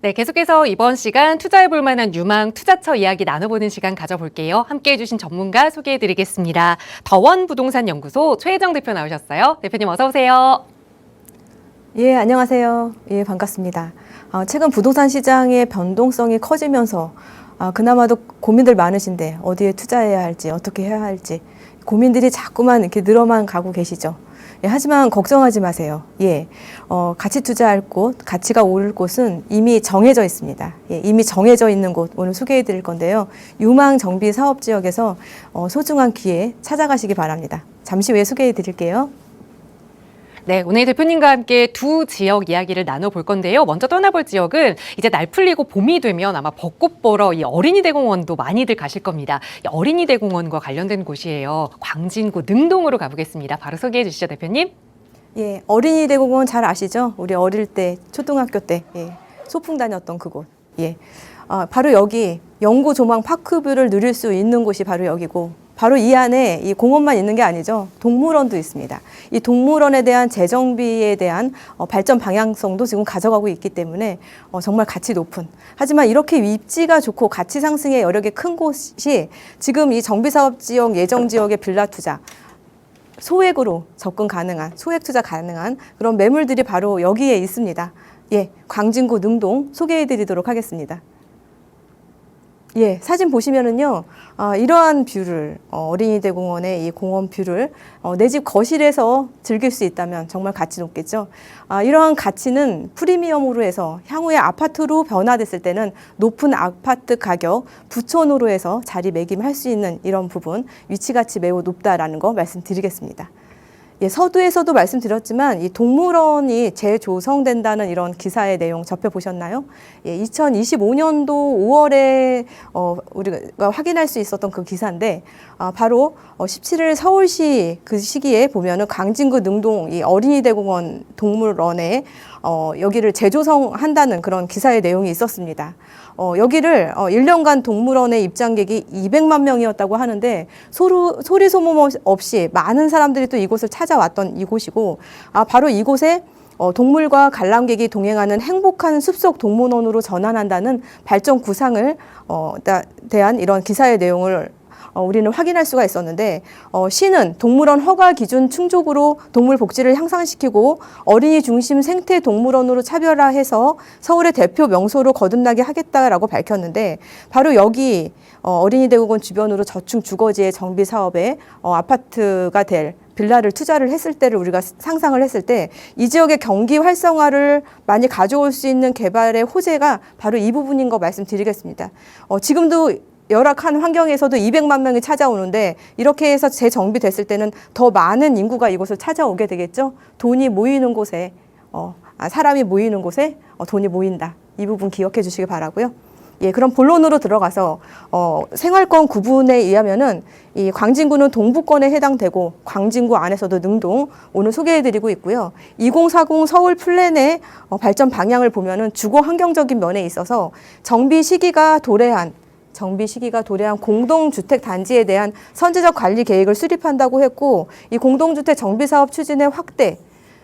네, 계속해서 이번 시간 투자해볼 만한 유망 투자처 이야기 나눠보는 시간 가져볼게요. 함께해 주신 전문가 소개해드리겠습니다. 더원부동산연구소 최혜정 대표 나오셨어요. 대표님 어서 오세요. 예, 안녕하세요. 예, 반갑습니다. 최근 부동산 시장의 변동성이 커지면서 그나마도 고민들 많으신데 어디에 투자해야 할지 어떻게 해야 할지 고민들이 자꾸만 이렇게 늘어만 가고 계시죠. 예, 하지만 걱정하지 마세요. 예, 가치 투자할 곳, 가치가 오를 곳은 이미 정해져 있습니다. 예, 이미 정해져 있는 곳 오늘 소개해 드릴 건데요. 유망 정비 사업 지역에서 소중한 기회 찾아가시기 바랍니다. 잠시 후에 소개해 드릴게요. 네, 오늘 대표님과 함께 두 지역 이야기를 나눠볼 건데요. 먼저 떠나볼 지역은 이제 날 풀리고 봄이 되면 아마 벚꽃 보러 이 어린이 대공원도 많이들 가실 겁니다. 이 어린이 대공원과 관련된 곳이에요. 광진구 능동으로 가보겠습니다. 바로 소개해 주시죠, 대표님. 예, 어린이 대공원 잘 아시죠? 우리 어릴 때, 초등학교 때 소풍 다녔던 그곳. 예, 바로 여기 영구 조망 파크뷰를 누릴 수 있는 곳이 바로 여기고, 바로 이 안에 이 공원만 있는 게 아니죠. 동물원도 있습니다. 이 동물원에 대한 재정비에 대한 발전 방향성도 지금 가져가고 있기 때문에 정말 가치 높은. 하지만 이렇게 입지가 좋고 가치 상승의 여력이 큰 곳이 지금 이 정비사업 지역, 예정 지역의 빌라 투자, 소액으로 접근 가능한, 소액 투자 가능한 그런 매물들이 바로 여기에 있습니다. 예, 광진구 능동 소개해 드리도록 하겠습니다. 예, 사진 보시면은요, 이러한 뷰를, 어린이 대공원의 이 공원 뷰를 내 집 거실에서 즐길 수 있다면 정말 가치 높겠죠. 이러한 가치는 프리미엄으로 해서 향후에 아파트로 변화됐을 때는 높은 아파트 가격, 부촌으로 해서 자리매김할 수 있는 이런 부분, 위치 가치 매우 높다라는 거 말씀드리겠습니다. 예, 서두에서도 말씀드렸지만 이 동물원이 재조성된다는 이런 기사의 내용 접해보셨나요? 예, 2025년도 5월에 우리가 확인할 수 있었던 그 기사인데 바로 17일 서울시 그 시기에 보면은 광진구 능동 이 어린이 대공원 동물원에 여기를 재조성한다는 그런 기사의 내용이 있었습니다. 여기를 1년간 동물원의 입장객이 200만 명이었다고 하는데 소리 소문 없이 많은 사람들이 또 이곳을 찾아왔던 이곳이고 바로 이곳에 동물과 관람객이 동행하는 행복한 숲속 동물원으로 전환한다는 발전 구상을 대한 이런 기사의 내용을 우리는 확인할 수가 있었는데 시는 동물원 허가 기준 충족으로 동물 복지를 향상시키고 어린이 중심 생태 동물원으로 차별화해서 서울의 대표 명소로 거듭나게 하겠다라고 밝혔는데 바로 여기 어린이 대공원 주변으로 저층 주거지의 정비 사업에 아파트가 될 빌라를 투자를 했을 때를 우리가 상상을 했을 때 이 지역의 경기 활성화를 많이 가져올 수 있는 개발의 호재가 바로 이 부분인 거 말씀드리겠습니다. 지금도 열악한 환경에서도 200만 명이 찾아오는데 이렇게 해서 재정비됐을 때는 더 많은 인구가 이곳을 찾아오게 되겠죠. 돈이 모이는 곳에 사람이 모이는 곳에 돈이 모인다. 이 부분 기억해 주시기 바라고요. 예, 그럼 본론으로 들어가서 생활권 구분에 의하면은 이 광진구는 동부권에 해당되고 광진구 안에서도 능동 오늘 소개해드리고 있고요. 2040 서울 플랜의 발전 방향을 보면은 주거 환경적인 면에 있어서 정비 시기가 도래한 공동주택 단지에 대한 선제적 관리 계획을 수립한다고 했고 이 공동주택 정비사업 추진의 확대,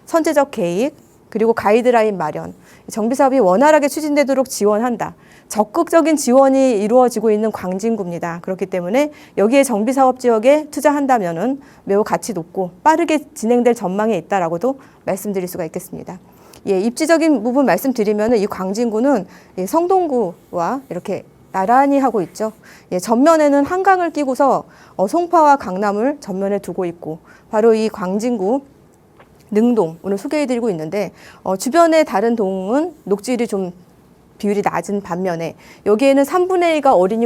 선제적 계획, 그리고 가이드라인 마련, 정비사업이 원활하게 추진되도록 지원한다. 적극적인 지원이 이루어지고 있는 광진구입니다. 그렇기 때문에 여기에 정비사업 지역에 투자한다면은 매우 가치 높고 빠르게 진행될 전망에 있다라고도 말씀드릴 수가 있겠습니다. 예, 입지적인 부분 말씀드리면은 이 광진구는 성동구와 이렇게 나란히 하고 있죠. 예, 전면에는 한강을 끼고서 송파와 강남을 전면에 두고 있고 바로 이 광진구 능동 오늘 소개해드리고 있는데 주변의 다른 동은 녹지율이 좀 비율이 낮은 반면에 여기에는 3분의 1가 어린이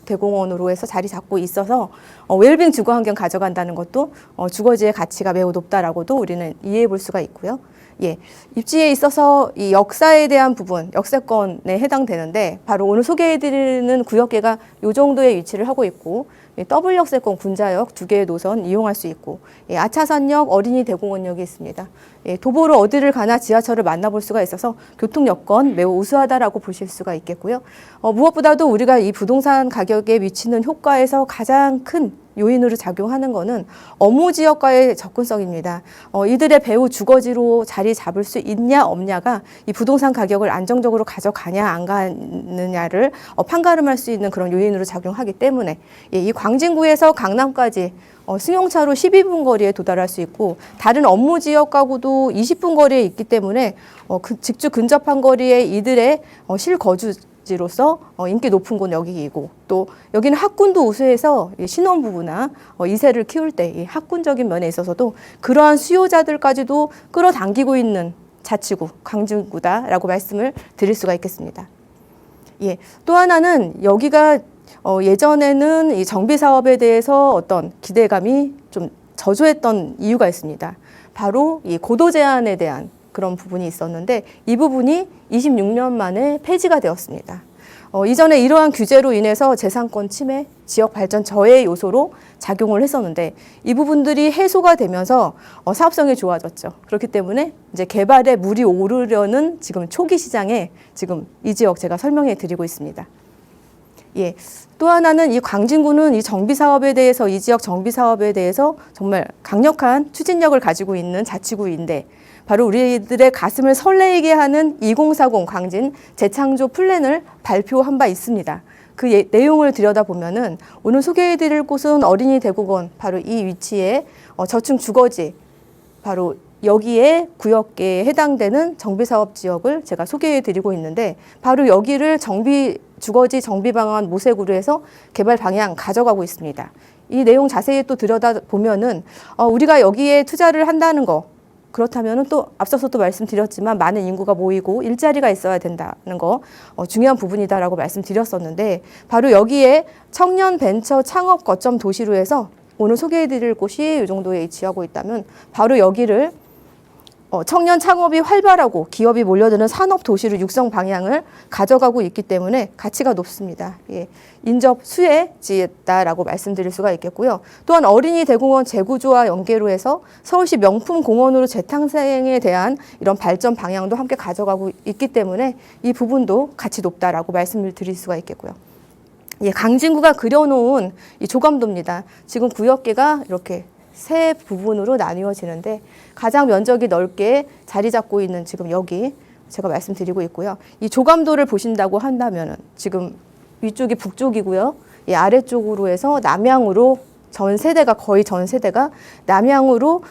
대공원으로 해서 자리 잡고 있어서 웰빙 주거 환경 가져간다는 것도 주거지의 가치가 매우 높다라고도 우리는 이해해 볼 수가 있고요. 예, 입지에 있어서 이 역사에 대한 부분, 역세권에 해당되는데 바로 오늘 소개해드리는 구역계가 이 정도의 위치를 하고 있고 더블 역세권 군자역 2개의 노선 이용할 수 있고 아차산역 어린이 대공원역이 있습니다. 도보로 어디를 가나 지하철을 만나볼 수가 있어서 교통 여건 매우 우수하다라고 보실 수가 있겠고요. 무엇보다도 우리가 이 부동산 가격의 미치는 효과에서 가장 큰 요인으로 작용하는 거는 업무 지역과의 접근성입니다. 이들의 배후 주거지로 자리 잡을 수 있냐 없냐가 이 부동산 가격을 안정적으로 가져가냐 안 가느냐를 판가름할 수 있는 그런 요인으로 작용하기 때문에 이 광진구에서 강남까지 승용차로 12분 거리에 도달할 수 있고 다른 업무 지역하고도 20분 거리에 있기 때문에 직주 근접한 거리에 이들의 실거주지로서 인기 높은 곳 여기이고 또 여기는 학군도 우수해서 신혼부부나 2세를 키울 때 이 학군적인 면에 있어서도 그러한 수요자들까지도 끌어당기고 있는 자치구 광진구다라고 말씀을 드릴 수가 있겠습니다. 예, 또 하나는 여기가 예전에는 이 정비 사업에 대해서 어떤 기대감이 좀 저조했던 이유가 있습니다. 바로 이 고도 제한에 대한 그런 부분이 있었는데 이 부분이 26년 만에 폐지가 되었습니다. 이전에 이러한 규제로 인해서 재산권 침해, 지역 발전 저해 요소로 작용을 했었는데 이 부분들이 해소가 되면서 사업성이 좋아졌죠. 그렇기 때문에 이제 개발에 물이 오르려는 지금 초기 시장에 지금 이 지역 제가 설명해 드리고 있습니다. 예. 또 하나는 이 광진구는 이 정비 사업에 대해서 이 지역 정비 사업에 대해서 정말 강력한 추진력을 가지고 있는 자치구인데 바로 우리들의 가슴을 설레게 하는 2040 광진 재창조 플랜을 발표한 바 있습니다. 그 내용을 들여다보면은 오늘 소개해드릴 곳은 어린이 대공원 바로 이 위치에 저층 주거지 바로 여기에 구역계에 해당되는 정비사업 지역을 제가 소개해드리고 있는데 바로 여기를 주거지 정비방안 모색으로 해서 개발 방향 가져가고 있습니다. 이 내용 자세히 또 들여다보면은 우리가 여기에 투자를 한다는 거 그렇다면은 또 앞서서 또 말씀드렸지만 많은 인구가 모이고 일자리가 있어야 된다는 거 중요한 부분이다라고 말씀드렸었는데 바로 여기에 청년 벤처 창업 거점 도시로 해서 오늘 소개해드릴 곳이 이 정도에 위치하고 있다면 바로 여기를 청년 창업이 활발하고 기업이 몰려드는 산업 도시로 육성 방향을 가져가고 있기 때문에 가치가 높습니다. 예, 인접 수혜지였다라고 말씀드릴 수가 있겠고요. 또한 어린이 대공원 재구조와 연계로 해서 서울시 명품 공원으로 재탄생에 대한 이런 발전 방향도 함께 가져가고 있기 때문에 이 부분도 가치 높다라고 말씀을 드릴 수가 있겠고요. 예, 강진구가 그려놓은 이 조감도입니다. 지금 구역계가 이렇게 세 부분으로 나뉘어지는데 가장 면적이 넓게 자리 잡고 있는 지금 여기 제가 말씀드리고 있고요. 이 조감도를 보신다고 한다면은 지금 위쪽이 북쪽이고요. 이 아래쪽으로 해서 남향으로 거의 전 세대가 남향으로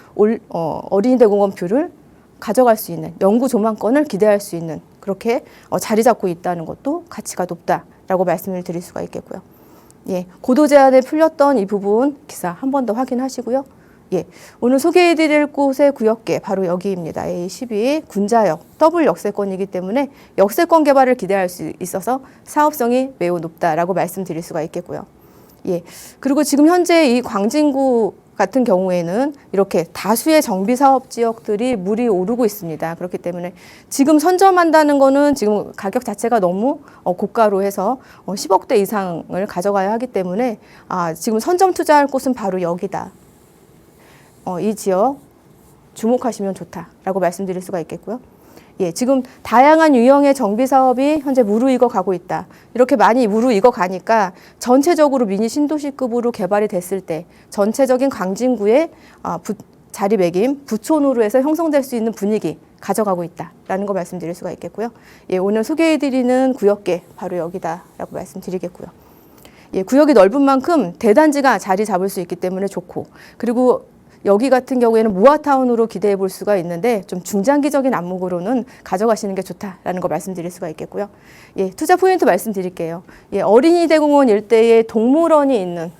어린이대공원 뷰를 가져갈 수 있는 영구 조망권을 기대할 수 있는 그렇게 자리 잡고 있다는 것도 가치가 높다라고 말씀을 드릴 수가 있겠고요. 예, 고도 제한에 풀렸던 이 부분 기사 한 번 더 확인하시고요. 예, 오늘 소개해드릴 곳의 구역계 바로 여기입니다. A12 군자역 더블 역세권이기 때문에 역세권 개발을 기대할 수 있어서 사업성이 매우 높다라고 말씀드릴 수가 있겠고요. 예, 그리고 지금 현재 이 광진구 같은 경우에는 이렇게 다수의 정비 사업 지역들이 물이 오르고 있습니다. 그렇기 때문에 지금 선점한다는 거는 지금 가격 자체가 너무 고가로 해서 10억대 이상을 가져가야 하기 때문에 지금 선점 투자할 곳은 바로 여기다. 이 지역 주목하시면 좋다라고 말씀드릴 수가 있겠고요. 예, 지금 다양한 유형의 정비 사업이 현재 무르익어 가고 있다. 이렇게 많이 무르익어 가니까 전체적으로 미니 신도시급으로 개발이 됐을 때 전체적인 광진구의 자리매김, 부촌으로 해서 형성될 수 있는 분위기 가져가고 있다라는 거 말씀드릴 수가 있겠고요. 예, 오늘 소개해드리는 구역계 바로 여기다라고 말씀드리겠고요. 예, 구역이 넓은 만큼 대단지가 자리 잡을 수 있기 때문에 좋고 그리고 여기 같은 경우에는 모아타운으로 기대해 볼 수가 있는데 좀 중장기적인 안목으로는 가져가시는 게 좋다라는 거 말씀드릴 수가 있겠고요. 예, 투자 포인트 말씀드릴게요. 예, 어린이 대공원 일대에 동물원이 있는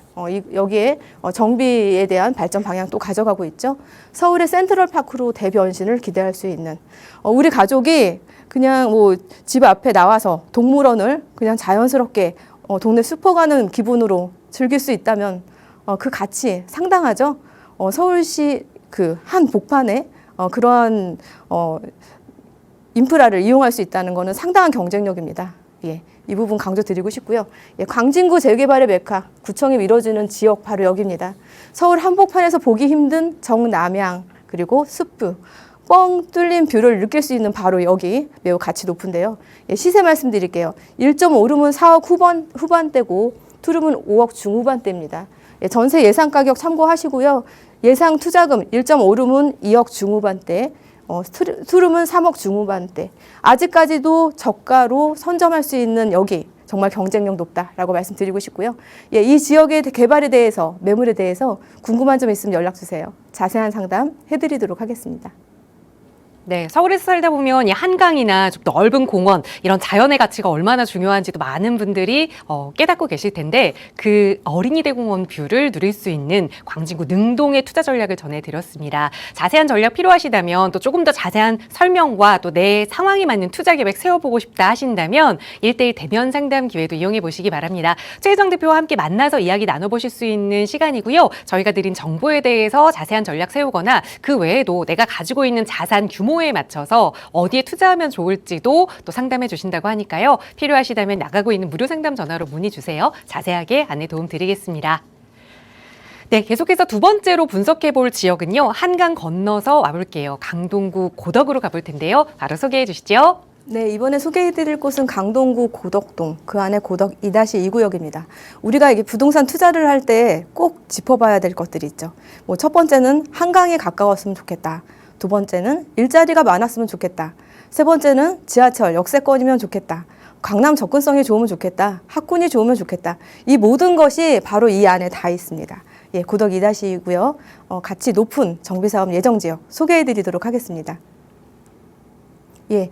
여기에 정비에 대한 발전 방향 또 가져가고 있죠. 서울의 센트럴파크로 대변신을 기대할 수 있는 우리 가족이 그냥 뭐 집 앞에 나와서 동물원을 그냥 자연스럽게 동네 슈퍼 가는 기분으로 즐길 수 있다면 그 가치 상당하죠. 서울시 그 한 복판에 그러한 인프라를 이용할 수 있다는 것은 상당한 경쟁력입니다. 예, 이 부분 강조드리고 싶고요. 예, 광진구 재개발의 메카, 구청이 이루어지는 지역 바로 여기입니다. 서울 한복판에서 보기 힘든 정남향 그리고 숲뷰, 뻥 뚫린 뷰를 느낄 수 있는 바로 여기 매우 가치 높은데요. 예, 시세 말씀드릴게요. 1.5룸은 4억 후반대고 투룸은 5억 중후반대입니다. 예, 전세 예상 가격 참고하시고요. 예상 투자금 1.5룸은 2억 중후반대, 투룸은 3억 중후반대. 아직까지도 저가로 선점할 수 있는 여기 정말 경쟁력 높다라고 말씀드리고 싶고요. 예, 이 지역의 개발에 대해서, 매물에 대해서 궁금한 점 있으면 연락 주세요. 자세한 상담 해드리도록 하겠습니다. 네, 서울에서 살다 보면 이 한강이나 좀 넓은 공원 이런 자연의 가치가 얼마나 중요한지도 많은 분들이 깨닫고 계실 텐데 그 어린이 대공원 뷰를 누릴 수 있는 광진구 능동의 투자 전략을 전해드렸습니다. 자세한 전략 필요하시다면 또 조금 더 자세한 설명과 또 내 상황에 맞는 투자 계획 세워보고 싶다 하신다면 1:1 대면 상담 기회도 이용해 보시기 바랍니다. 최혜정 대표와 함께 만나서 이야기 나눠보실 수 있는 시간이고요. 저희가 드린 정보에 대해서 자세한 전략 세우거나 그 외에도 내가 가지고 있는 자산 규모에 맞춰서 어디에 투자하면 좋을지도 또 상담해 주신다고 하니까요. 필요하시다면 나가고 있는 무료 상담 전화로 문의 주세요. 자세하게 안내 도움 드리겠습니다. 네, 계속해서 두 번째로 분석해 볼 지역은요. 한강 건너서 와볼게요. 강동구 고덕으로 가볼 텐데요. 바로 소개해 주시죠. 네, 이번에 소개해드릴 곳은 강동구 고덕동, 그 안에 고덕 2-2구역입니다. 우리가 이게 부동산 투자를 할 때 꼭 짚어봐야 될 것들이 있죠. 뭐 첫 번째는 한강에 가까웠으면 좋겠다. 두 번째는 일자리가 많았으면 좋겠다. 세 번째는 지하철, 역세권이면 좋겠다. 강남 접근성이 좋으면 좋겠다. 학군이 좋으면 좋겠다. 이 모든 것이 바로 이 안에 다 있습니다. 예, 고덕 2-2구역, 가치 높은 정비사업 예정지역 소개해드리도록 하겠습니다. 예,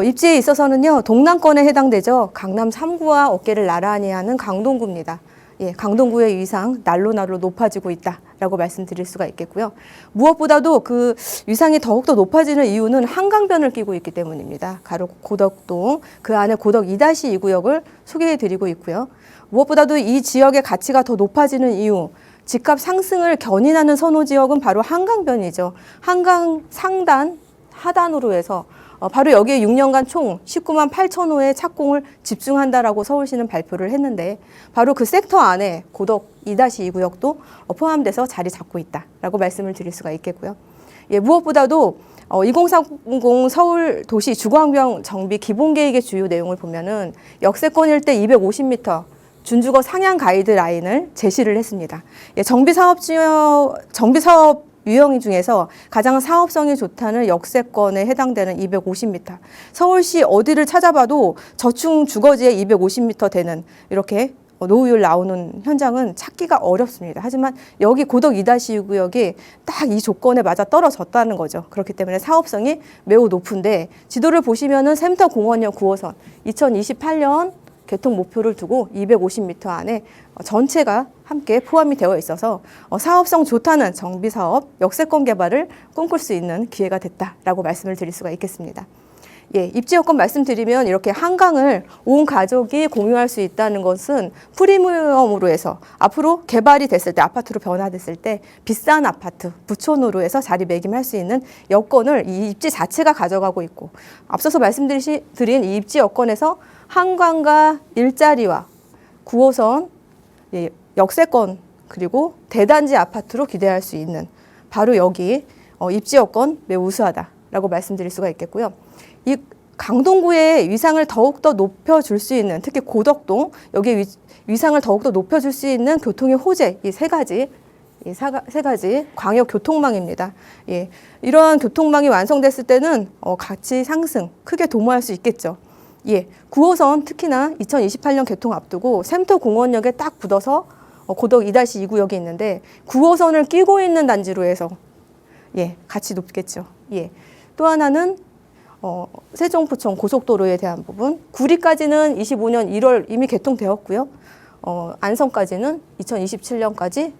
입지에 있어서는요, 동남권에 해당되죠. 강남 3구와 어깨를 나란히 하는 강동구입니다. 예, 강동구의 위상 날로 높아지고 있다라고 말씀드릴 수가 있겠고요. 무엇보다도 그 위상이 더욱더 높아지는 이유는 한강변을 끼고 있기 때문입니다. 가로 고덕동, 그 안에 고덕 2-2구역을 소개해드리고 있고요. 무엇보다도 이 지역의 가치가 더 높아지는 이유, 집값 상승을 견인하는 선호 지역은 바로 한강변이죠. 한강 상단, 하단으로 해서 바로 여기에 6년간 총 19만 8천 호의 착공을 집중한다라고 서울시는 발표를 했는데 바로 그 섹터 안에 고덕 2-2구역도 포함돼서 자리 잡고 있다라고 말씀을 드릴 수가 있겠고요. 예, 무엇보다도 2030 서울 도시 주거환경 정비 기본계획의 주요 내용을 보면은 역세권 일대 250m 준주거 상향 가이드라인을 제시를 했습니다. 예, 정비사업 유형 중에서 가장 사업성이 좋다는 역세권에 해당되는 250m. 서울시 어디를 찾아봐도 저층 주거지에 250m 되는 이렇게 노후율 나오는 현장은 찾기가 어렵습니다. 하지만 여기 고덕 2-2구역이 딱 이 조건에 맞아 떨어졌다는 거죠. 그렇기 때문에 사업성이 매우 높은데 지도를 보시면은 센터 공원역 9호선 2028년 개통 목표를 두고 250m 안에 전체가 함께 포함이 되어 있어서 사업성 좋다는 정비사업, 역세권 개발을 꿈꿀 수 있는 기회가 됐다라고 말씀을 드릴 수가 있겠습니다. 예, 입지 여건 말씀드리면 이렇게 한강을 온 가족이 공유할 수 있다는 것은 프리미엄으로 해서 앞으로 개발이 됐을 때, 아파트로 변화됐을 때 비싼 아파트, 부촌으로 해서 자리매김할 수 있는 여건을 이 입지 자체가 가져가고 있고 앞서서 말씀드린 이 입지 여건에서 한강과 일자리와 9호선, 예, 역세권 그리고 대단지 아파트로 기대할 수 있는 바로 여기 입지 여건 매우 우수하다라고 말씀드릴 수가 있겠고요. 이 강동구의 위상을 더욱더 높여줄 수 있는 특히 고덕동 여기에 위상을 더욱더 높여줄 수 있는 교통의 호재 이 세 가지 광역 교통망입니다. 예, 이러한 교통망이 완성됐을 때는 가치 상승 크게 도모할 수 있겠죠. 예, 9호선 특히나 2028년 개통 앞두고 샘터 공원역에 딱 붙어서 고덕 2-2구역이 있는데 9호선을 끼고 있는 단지로 해서 예, 가치 높겠죠. 예, 또 하나는 세종 부천 고속도로에 대한 부분 구리까지는 25년 1월 이미 개통되었고요. 안성까지는 2027년까지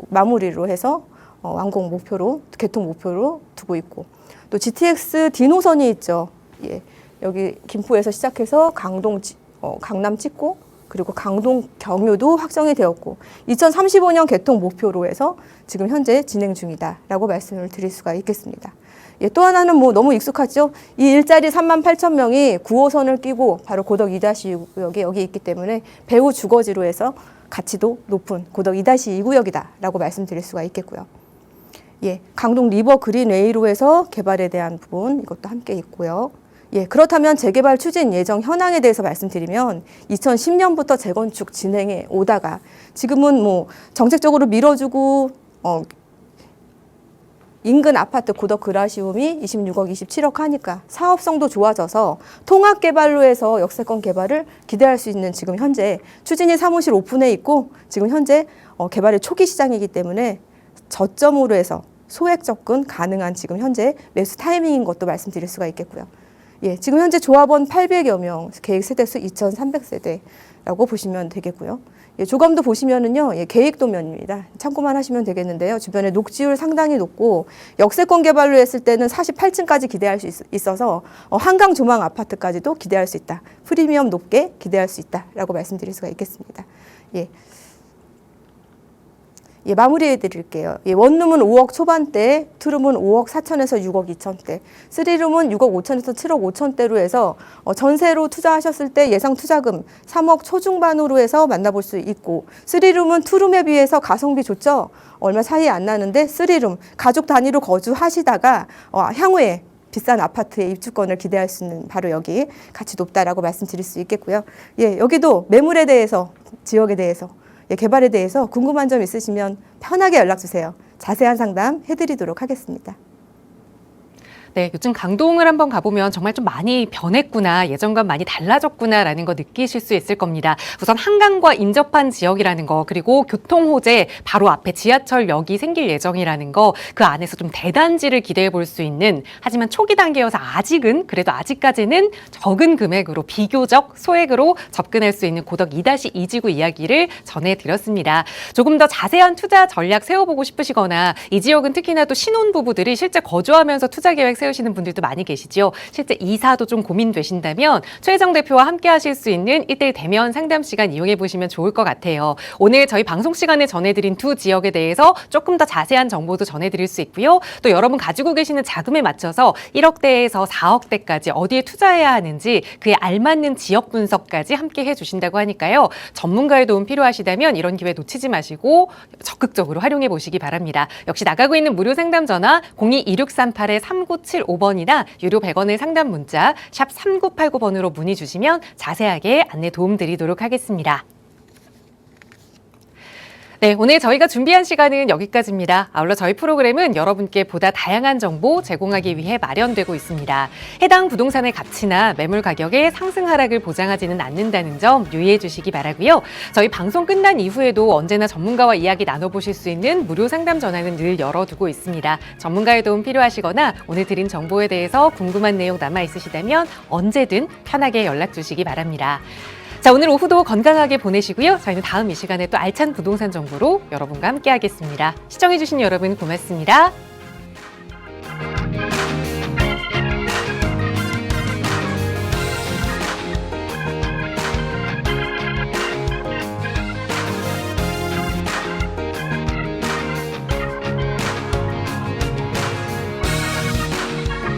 마무리로 해서 완공 목표로 개통 목표로 두고 있고 또 GTX D노선이 있죠. 예, 여기 김포에서 시작해서 강남 찍고 그리고 강동 경유도 확정이 되었고 2035년 개통 목표로 해서 지금 현재 진행 중이다라고 말씀을 드릴 수가 있겠습니다. 예, 또 하나는 뭐 너무 익숙하죠. 이 일자리 3만 8천 명이 9호선을 끼고 바로 고덕 2-2구역에 여기 있기 때문에 배후 주거지로 해서 가치도 높은 고덕 2-2구역이다라고 말씀드릴 수가 있겠고요. 예, 강동 리버 그린웨이로 해서 개발에 대한 부분 이것도 함께 있고요. 예, 그렇다면 재개발 추진 예정 현황에 대해서 말씀드리면 2010년부터 재건축 진행해 오다가 지금은 뭐 정책적으로 밀어주고 인근 아파트 고덕 그라시움이 26억, 27억 하니까 사업성도 좋아져서 통합개발로 해서 역세권 개발을 기대할 수 있는 지금 현재 추진이 사무실 오픈해 있고 지금 현재 개발의 초기 시장이기 때문에 저점으로 해서 소액 접근 가능한 지금 현재 매수 타이밍인 것도 말씀드릴 수가 있겠고요. 예, 지금 현재 조합원 800여 명, 계획 세대수 2,300세대라고 보시면 되겠고요. 예, 조감도 보시면은요, 예, 계획도면입니다. 참고만 하시면 되겠는데요. 주변에 녹지율 상당히 높고 역세권 개발로 했을 때는 48층까지 기대할 수 있어서 한강 조망 아파트까지도 기대할 수 있다. 프리미엄 높게 기대할 수 있다라고 말씀드릴 수가 있겠습니다. 예. 예, 마무리해 드릴게요. 예, 원룸은 5억 초반대, 투룸은 5억 4천에서 6억 2천대, 쓰리룸은 6억 5천에서 7억 5천대로 해서 전세로 투자하셨을 때 예상 투자금 3억 초중반으로 해서 만나볼 수 있고, 쓰리룸은 투룸에 비해서 가성비 좋죠? 얼마 차이 안 나는데 쓰리룸, 가족 단위로 거주하시다가 향후에 비싼 아파트의 입주권을 기대할 수 있는 바로 여기 가치 높다라고 말씀드릴 수 있겠고요. 예, 여기도 매물에 대해서, 지역에 대해서 개발에 대해서 궁금한 점 있으시면 편하게 연락 주세요. 자세한 상담 해드리도록 하겠습니다. 네, 요즘 강동을 한번 가보면 정말 좀 많이 변했구나, 예전과 많이 달라졌구나라는 거 느끼실 수 있을 겁니다. 우선 한강과 인접한 지역이라는 거, 그리고 교통호재 바로 앞에 지하철역이 생길 예정이라는 거, 그 안에서 좀 대단지를 기대해 볼 수 있는, 하지만 초기 단계여서 그래도 아직까지는 적은 금액으로 비교적 소액으로 접근할 수 있는 고덕 2-2 지구 이야기를 전해드렸습니다. 조금 더 자세한 투자 전략 세워보고 싶으시거나 이 지역은 특히나 또 신혼부부들이 실제 거주하면서 투자 계획 세우시는 분들도 많이 계시죠. 실제 이사도 좀 고민되신다면 최혜정 대표와 함께 하실 수 있는 1:1 대면 상담 시간 이용해 보시면 좋을 것 같아요. 오늘 저희 방송 시간에 전해드린 두 지역에 대해서 조금 더 자세한 정보도 전해드릴 수 있고요. 또 여러분 가지고 계시는 자금에 맞춰서 1억대에서 4억대까지 어디에 투자해야 하는지 그에 알맞는 지역 분석까지 함께 해주신다고 하니까요. 전문가의 도움 필요하시다면 이런 기회 놓치지 마시고 적극적으로 활용해 보시기 바랍니다. 역시 나가고 있는 무료 상담 전화 02-2638-3975번이나 유료 100원의 상담 문자 샵 3989번으로 문의 주시면 자세하게 안내 도움 드리도록 하겠습니다. 네, 오늘 저희가 준비한 시간은 여기까지입니다. 아울러 저희 프로그램은 여러분께 보다 다양한 정보 제공하기 위해 마련되고 있습니다. 해당 부동산의 가치나 매물 가격의 상승 하락을 보장하지는 않는다는 점 유의해 주시기 바라고요. 저희 방송 끝난 이후에도 언제나 전문가와 이야기 나눠보실 수 있는 무료 상담 전화는 늘 열어두고 있습니다. 전문가의 도움 필요하시거나 오늘 드린 정보에 대해서 궁금한 내용 남아있으시다면 언제든 편하게 연락 주시기 바랍니다. 자, 오늘 오후도 건강하게 보내시고요. 저희는 다음 이 시간에 또 알찬 부동산 정보로 여러분과 함께 하겠습니다. 시청해주신 여러분 고맙습니다.